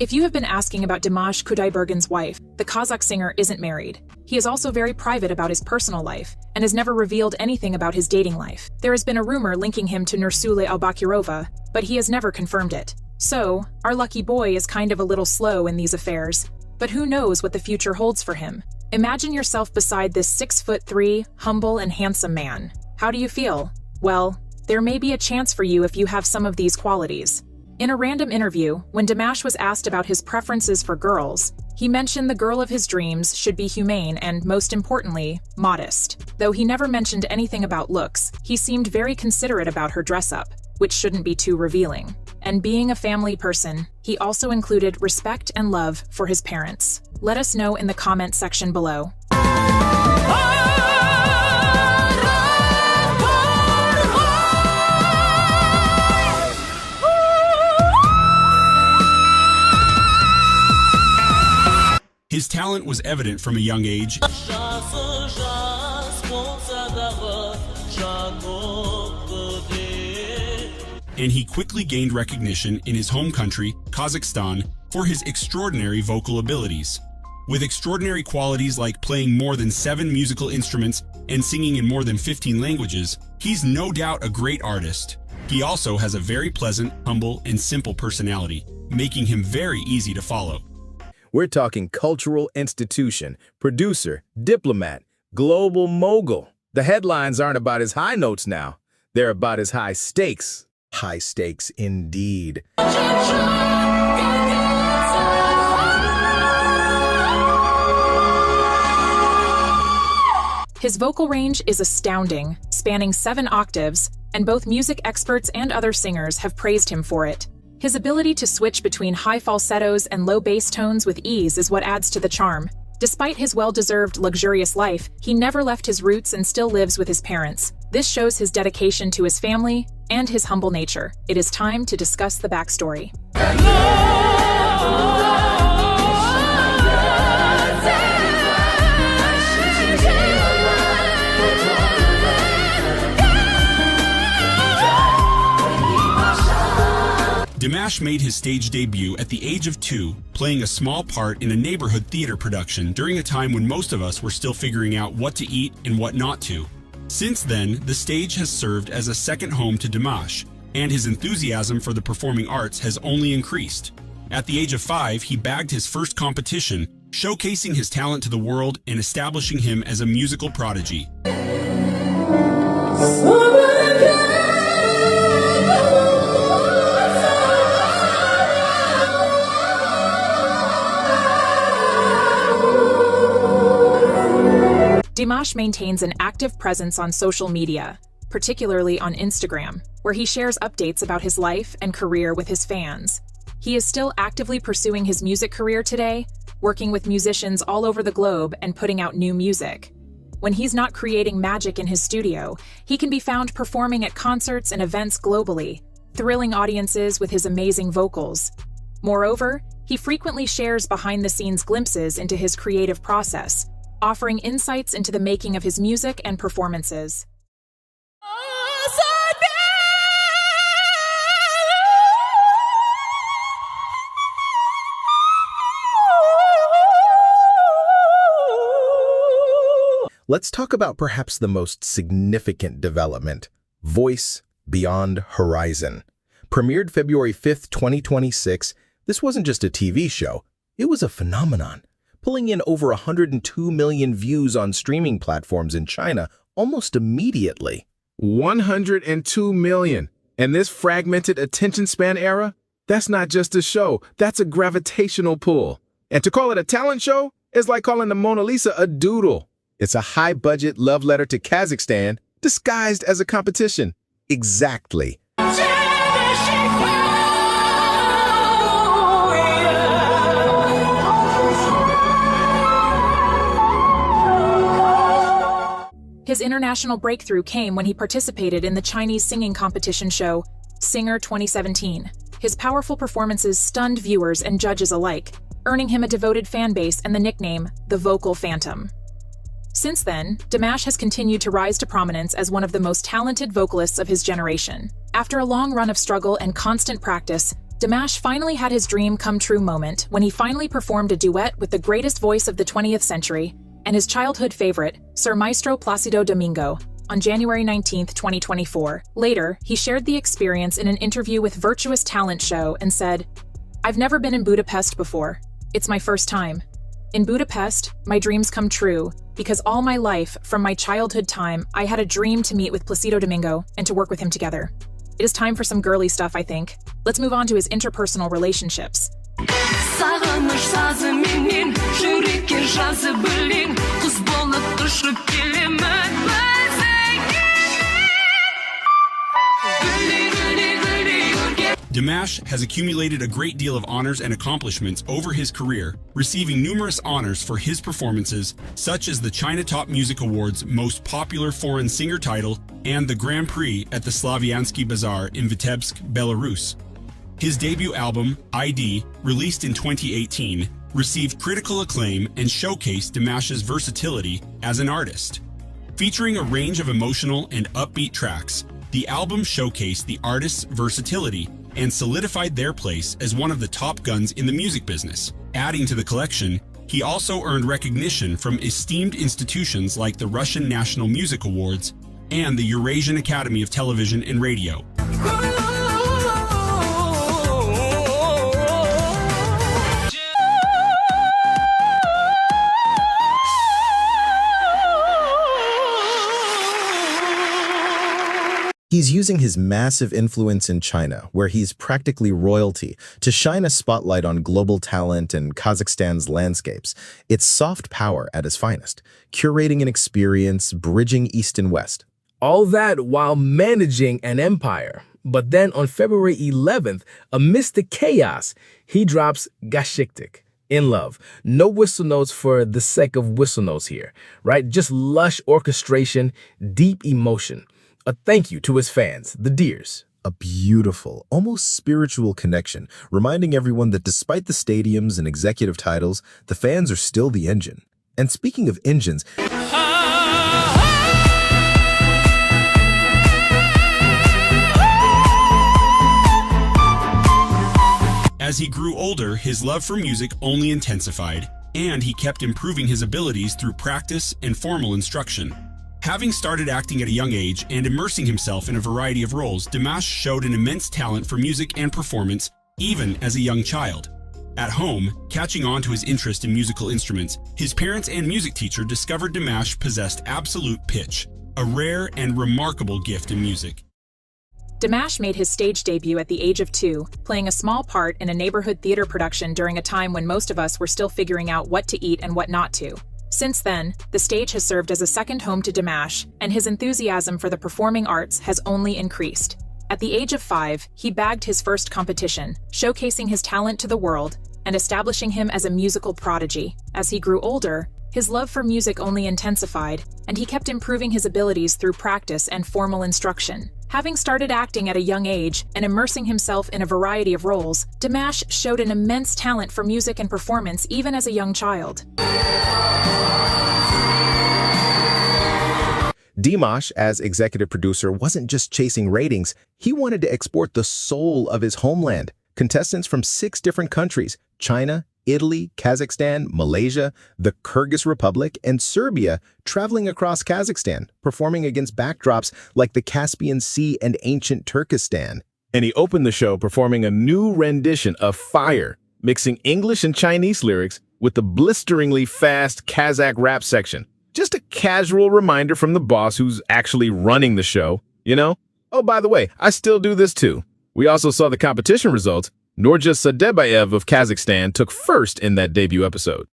If you have been asking about Dimash Kudaibergen's wife, the Kazakh singer isn't married. He is also very private about his personal life and has never revealed anything about his dating life. There has been a rumor linking him to Nursule Albakirova, but he has never confirmed it. So, our lucky boy is kind of a little slow in these affairs. But who knows what the future holds for him? Imagine yourself beside this 6'3", humble and handsome man. How do you feel? Well, there may be a chance for you if you have some of these qualities. In a random interview, when Dimash was asked about his preferences for girls, he mentioned the girl of his dreams should be humane and, most importantly, modest. Though he never mentioned anything about looks, he seemed very considerate about her dress-up, which shouldn't be too revealing. And being a family person, he also included respect and love for his parents. Let us know in the comment section below. His talent was evident from a young age, and he quickly gained recognition in his home country, Kazakhstan, for his extraordinary vocal abilities. With extraordinary qualities like playing more than 7 musical instruments and singing in more than 15 languages, he's no doubt a great artist. He also has a very pleasant, humble, and simple personality, making him very easy to follow. We're talking cultural institution, producer, diplomat, global mogul. The headlines aren't about his high notes now. They're about his high stakes. High stakes indeed. His vocal range is astounding, spanning 7 octaves, and both music experts and other singers have praised him for it. His ability to switch between high falsettos and low bass tones with ease is what adds to the charm. Despite his well-deserved luxurious life, he never left his roots and still lives with his parents. This shows his dedication to his family and his humble nature. It is time to discuss the backstory. Dimash made his stage debut at the age of 2, playing a small part in a neighborhood theater production during a time when most of us were still figuring out what to eat and what not to. Since then, the stage has served as a second home to Dimash, and his enthusiasm for the performing arts has only increased. At the age of 5, he bagged his first competition, showcasing his talent to the world and establishing him as a musical prodigy. Dimash maintains an active presence on social media, particularly on Instagram, where he shares updates about his life and career with his fans. He is still actively pursuing his music career today, working with musicians all over the globe and putting out new music. When he's not creating magic in his studio, he can be found performing at concerts and events globally, thrilling audiences with his amazing vocals. Moreover, he frequently shares behind-the-scenes glimpses into his creative process, offering insights into the making of his music and performances. Let's talk about perhaps the most significant development, Voice Beyond Horizon. Premiered February 5th, 2026, this wasn't just a TV show, it was a phenomenon, pulling in over 102 million views on streaming platforms in China almost immediately. 102 million. And this fragmented attention span era? That's not just a show, that's a gravitational pull. And to call it a talent show is like calling the Mona Lisa a doodle. It's a high-budget love letter to Kazakhstan disguised as a competition. Exactly. His international breakthrough came when he participated in the Chinese singing competition show, Singer 2017. His powerful performances stunned viewers and judges alike, earning him a devoted fan base and the nickname, the Vocal Phantom. Since then, Dimash has continued to rise to prominence as one of the most talented vocalists of his generation. After a long run of struggle and constant practice, Dimash finally had his dream come true moment when he finally performed a duet with the greatest voice of the 20th century and his childhood favorite, Sir Maestro Plácido Domingo, on January 19, 2024. Later, he shared the experience in an interview with Virtuous Talent Show and said, "I've never been in Budapest before. It's my first time. In Budapest, my dreams come true because all my life, from my childhood time, I had a dream to meet with Plácido Domingo and to work with him together." It is time for some girly stuff, I think. Let's move on to his interpersonal relationships. Dimash has accumulated a great deal of honors and accomplishments over his career, receiving numerous honors for his performances, such as the China Top Music Awards Most Popular Foreign Singer title and the Grand Prix at the Slaviansky Bazaar in Vitebsk, Belarus. His debut album, ID, released in 2018, received critical acclaim and showcased Dimash's versatility as an artist. Featuring a range of emotional and upbeat tracks, the album showcased the artist's versatility and solidified their place as one of the top guns in the music business. Adding to the collection, he also earned recognition from esteemed institutions like the Russian National Music Awards and the Eurasian Academy of Television and Radio. He's using his massive influence in China, where he's practically royalty, to shine a spotlight on global talent and Kazakhstan's landscapes. It's soft power at its finest, curating an experience, bridging East and West. All that while managing an empire. But then on February 11th, amidst the chaos, he drops Gashiktik, In Love. No whistle notes for the sake of whistle notes here, right? Just lush orchestration, deep emotion. A thank you to his fans, the Deers. A beautiful, almost spiritual connection, reminding everyone that despite the stadiums and executive titles, the fans are still the engine. And speaking of engines, as he grew older, his love for music only intensified, and he kept improving his abilities through practice and formal instruction. Having started acting at a young age and immersing himself in a variety of roles, Dimash showed an immense talent for music and performance, even as a young child. At home, catching on to his interest in musical instruments, his parents and music teacher discovered Dimash possessed absolute pitch, a rare and remarkable gift in music. Dimash made his stage debut at the age of 2, playing a small part in a neighborhood theater production during a time when most of us were still figuring out what to eat and what not to. Since then, the stage has served as a second home to Dimash, and his enthusiasm for the performing arts has only increased. At the age of 5, he bagged his first competition, showcasing his talent to the world and establishing him as a musical prodigy. As he grew older, his love for music only intensified, and he kept improving his abilities through practice and formal instruction. Having started acting at a young age and immersing himself in a variety of roles, Dimash showed an immense talent for music and performance even as a young child. Dimash, as executive producer, wasn't just chasing ratings. He wanted to export the soul of his homeland. Contestants from 6 different countries, China, Italy, Kazakhstan, Malaysia, the Kyrgyz Republic, and Serbia, traveling across Kazakhstan, performing against backdrops like the Caspian Sea and ancient Turkestan. And he opened the show performing a new rendition of Fire, mixing English and Chinese lyrics with the blisteringly fast Kazakh rap section. Just a casual reminder from the boss who's actually running the show, you know? Oh, by the way, I still do this too. We also saw the competition results. Norja Sadebayev of Kazakhstan took first in that debut episode.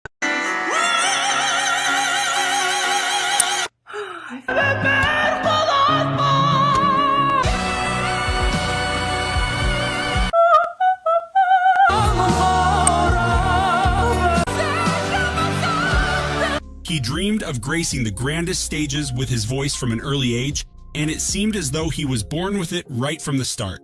He dreamed of gracing the grandest stages with his voice from an early age, and it seemed as though he was born with it right from the start.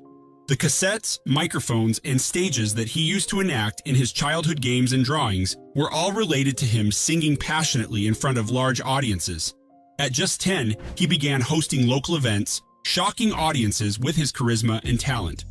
The cassettes, microphones, and stages that he used to enact in his childhood games and drawings were all related to him singing passionately in front of large audiences. At just 10, he began hosting local events, shocking audiences with his charisma and talent.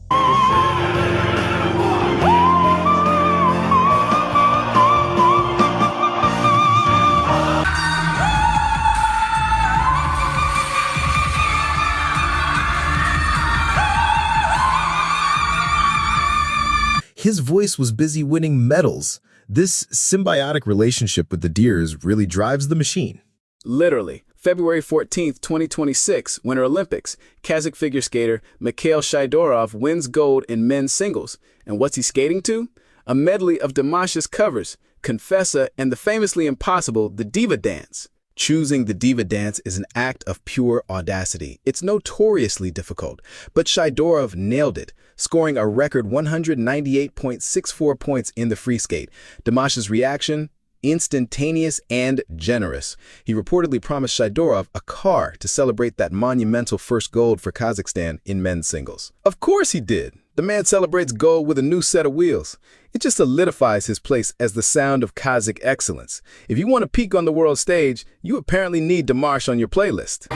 his voice was busy winning medals. This symbiotic relationship with the deers really drives the machine. Literally. February 14th, 2026, Winter Olympics. Kazakh figure skater Mikhail Shidorov wins gold in men's singles. And what's he skating to? A medley of Dimash's covers, Confessa and the famously impossible The Diva Dance. Choosing the Diva Dance is an act of pure audacity. It's notoriously difficult, but Shidorov nailed it, scoring a record 198.64 points in the free skate. Dimash's reaction? Instantaneous and generous. He reportedly promised Shidorov a car to celebrate that monumental first gold for Kazakhstan in men's singles. Of course he did. The man celebrates gold with a new set of wheels. It just solidifies his place as the sound of Kazakh excellence. If you want to peak on the world stage, you apparently need Dimash on your playlist.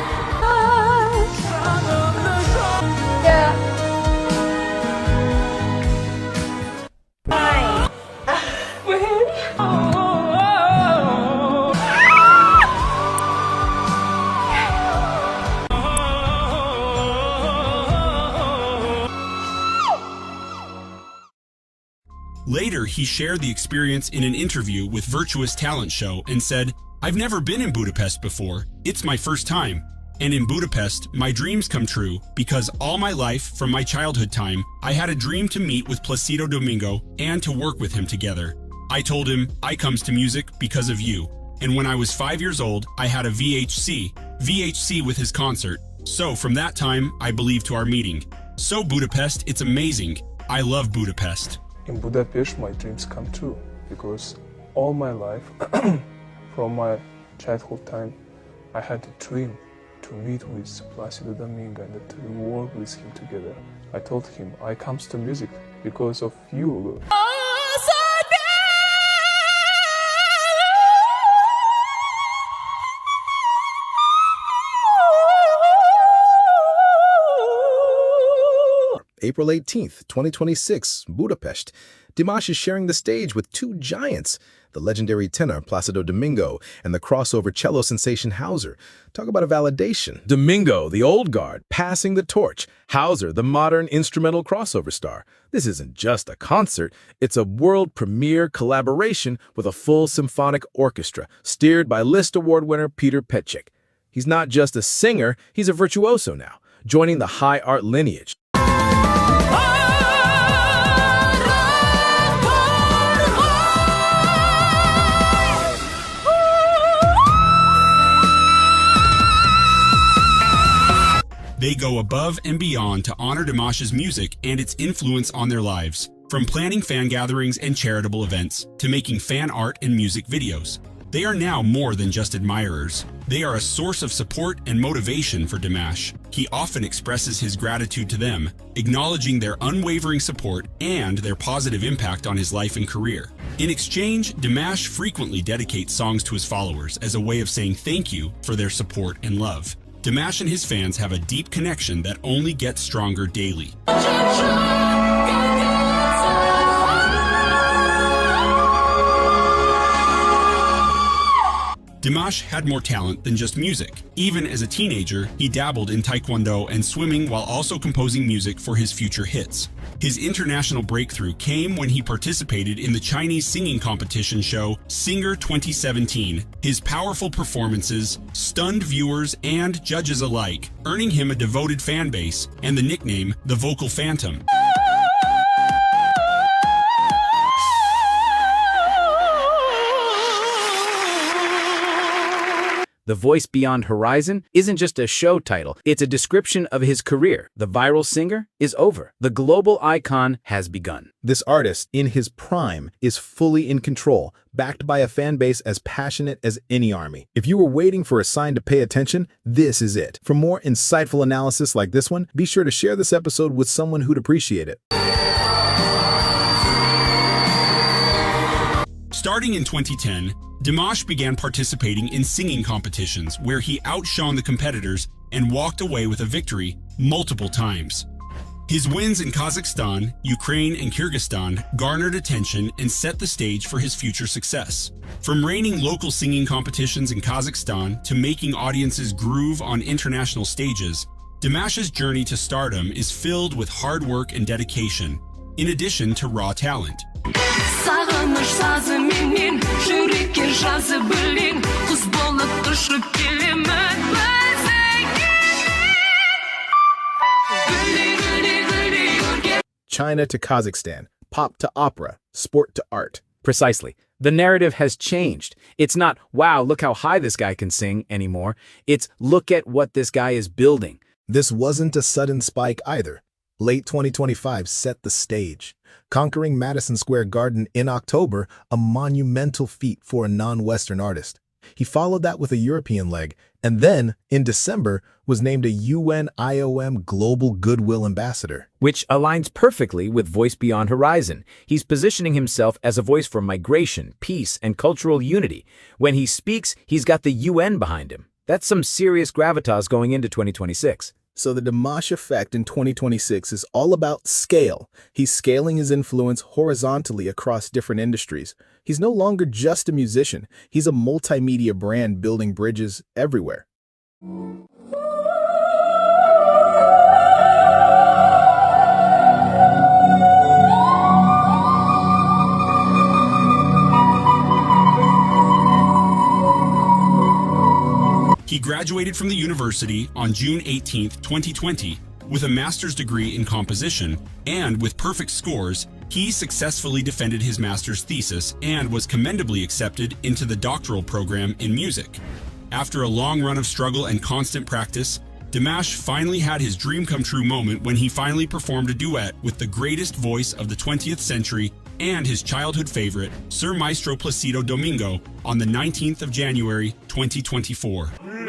Later, he shared the experience in an interview with Virtuous Talent Show and said, "I've never been in Budapest before. It's my first time. And in Budapest, my dreams come true because all my life, from my childhood time, I had a dream to meet with Placido Domingo and to work with him together. I told him, I comes to music because of you. And when I was 5 years old, I had a VHC with his concert. So from that time, I believe to our meeting. So Budapest, it's amazing. I love Budapest." In Budapest, my dreams come true because all my life, from my childhood time, I had a dream to meet with Placido Domingo and to work with him together. I told him, I comes to music because of you. April 18th, 2026, Budapest. Dimash is sharing the stage with two giants, the legendary tenor Placido Domingo and the crossover cello sensation Hauser. Talk about a validation. Domingo, the old guard, passing the torch. Hauser, the modern instrumental crossover star. This isn't just a concert, it's a world premiere collaboration with a full symphonic orchestra, steered by List Award winner Peter Petchik. He's not just a singer, he's a virtuoso now, joining the high art lineage. They go above and beyond to honor Dimash's music and its influence on their lives, from planning fan gatherings and charitable events to making fan art and music videos. They are now more than just admirers. They are a source of support and motivation for Dimash. He often expresses his gratitude to them, acknowledging their unwavering support and their positive impact on his life and career. In exchange, Dimash frequently dedicates songs to his followers as a way of saying thank you for their support and love. Dimash and his fans have a deep connection that only gets stronger daily. Dimash had more talent than just music. Even as a teenager, he dabbled in taekwondo and swimming while also composing music for his future hits. His international breakthrough came when he participated in the Chinese singing competition show Singer 2017. His powerful performances stunned viewers and judges alike, earning him a devoted fan base and the nickname the Vocal Phantom. The Voice Beyond Horizon isn't just a show title, it's a description of his career. The viral singer is over. The global icon has begun. This artist, in his prime, is fully in control, backed by a fan base as passionate as any army. If you were waiting for a sign to pay attention, this is it. For more insightful analysis like this one, be sure to share this episode with someone who'd appreciate it. Starting in 2010, Dimash began participating in singing competitions where he outshone the competitors and walked away with a victory multiple times. His wins in Kazakhstan, Ukraine, and Kyrgyzstan garnered attention and set the stage for his future success. From reigning local singing competitions in Kazakhstan to making audiences groove on international stages, Dimash's journey to stardom is filled with hard work and dedication. in addition to raw talent. Сағыныш сазы менен жүрекке жазы білең құз болып ұшып келемін China to Kazakhstan, pop to opera, sport to art. Precisely. The narrative has changed. It's not, wow, look how high this guy can sing anymore. It's, look at what this guy is building. This wasn't a sudden spike either. Late 2025 set the stage, conquering Madison Square Garden in October, a monumental feat for a non-Western artist. He followed that with a European leg, and then, in December, was named a UN IOM Global Goodwill Ambassador. Which aligns perfectly with Voice Beyond Horizon. He's positioning himself as a voice for migration, peace, and cultural unity. When he speaks, he's got the UN behind him. That's some serious gravitas going into 2026. So the Dimash effect in 2026 is all about scale. He's scaling his influence horizontally across different industries. He's no longer just a musician. He's a multimedia brand building bridges everywhere. He graduated from the university on June 18, 2020, with a master's degree in composition, and with perfect scores, he successfully defended his master's thesis and was commendably accepted into the doctoral program in music. After a long run of struggle and constant practice, Dimash finally had his dream come true moment when he finally performed a duet with the greatest voice of the 20th century and his childhood favorite, Sir Maestro Placido Domingo, on the 19th of January, 2024.